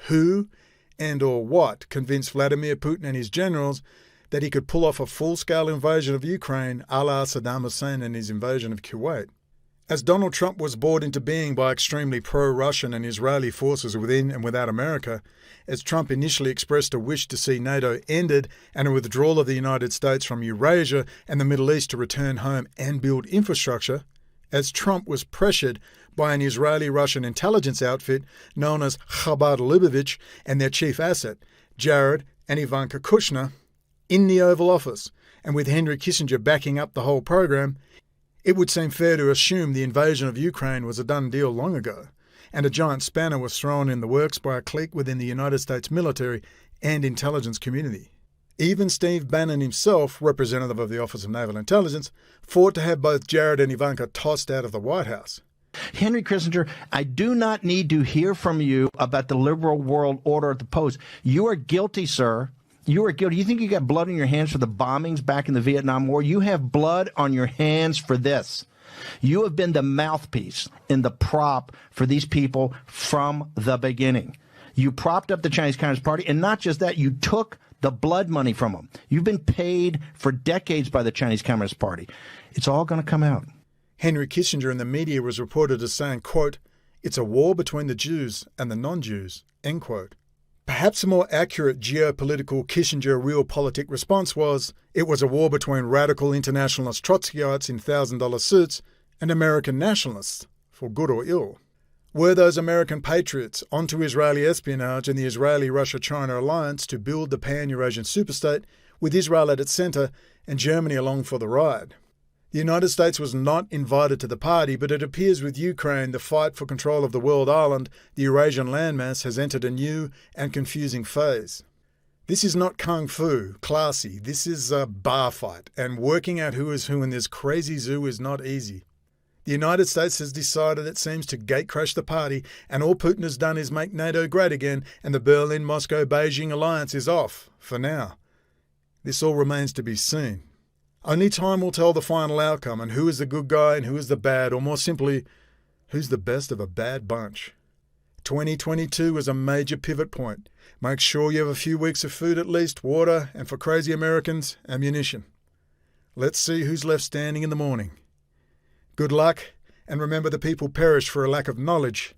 who and or what convinced Vladimir Putin and his generals that he could pull off a full-scale invasion of Ukraine a la Saddam Hussein and his invasion of Kuwait. As Donald Trump was brought into being by extremely pro-Russian and Israeli forces within and without America, as Trump initially expressed a wish to see NATO ended and a withdrawal of the United States from Eurasia and the Middle East to return home and build infrastructure, as Trump was pressured by an Israeli-Russian intelligence outfit known as Chabad Lubavitch and their chief asset, Jared and Ivanka Kushner, in the Oval Office, and with Henry Kissinger backing up the whole program, it would seem fair to assume the invasion of Ukraine was a done deal long ago, and a giant spanner was thrown in the works by a clique within the United States military and intelligence community. Even Steve Bannon himself, representative of the Office of Naval Intelligence, fought to have both Jared and Ivanka tossed out of the White House. Henry Kissinger, I do not need to hear from you about the liberal world order at the post. You are guilty, sir. You are guilty. You think you got blood on your hands for the bombings back in the Vietnam War? You have blood on your hands for this. You have been the mouthpiece and the prop for these people from the beginning. You propped up the Chinese Communist Party, and not just that, you took the blood money from them. You've been paid for decades by the Chinese Communist Party. It's all going to come out. Henry Kissinger in the media was reported as saying, quote, "It's a war between the Jews and the non-Jews," end quote. Perhaps a more accurate geopolitical Kissinger realpolitik response was, it was a war between radical internationalist Trotskyites in $1,000 suits and American nationalists, for good or ill. Were those American patriots onto Israeli espionage and the Israeli-Russia-China alliance to build the pan-Eurasian superstate, with Israel at its centre and Germany along for the ride? The United States was not invited to the party, but it appears with Ukraine, the fight for control of the world island, the Eurasian landmass, has entered a new and confusing phase. This is not kung fu, classy. This is a bar fight, and working out who is who in this crazy zoo is not easy. The United States has decided it seems to gatecrash the party, and all Putin has done is make NATO great again, and the Berlin-Moscow-Beijing alliance is off, for now. This all remains to be seen. Only time will tell the final outcome and who is the good guy and who is the bad, or more simply, who's the best of a bad bunch. 2022 is a major pivot point. Make sure you have a few weeks of food at least, water, and for crazy Americans, ammunition. Let's see who's left standing in the morning. Good luck, and remember the people perish for a lack of knowledge,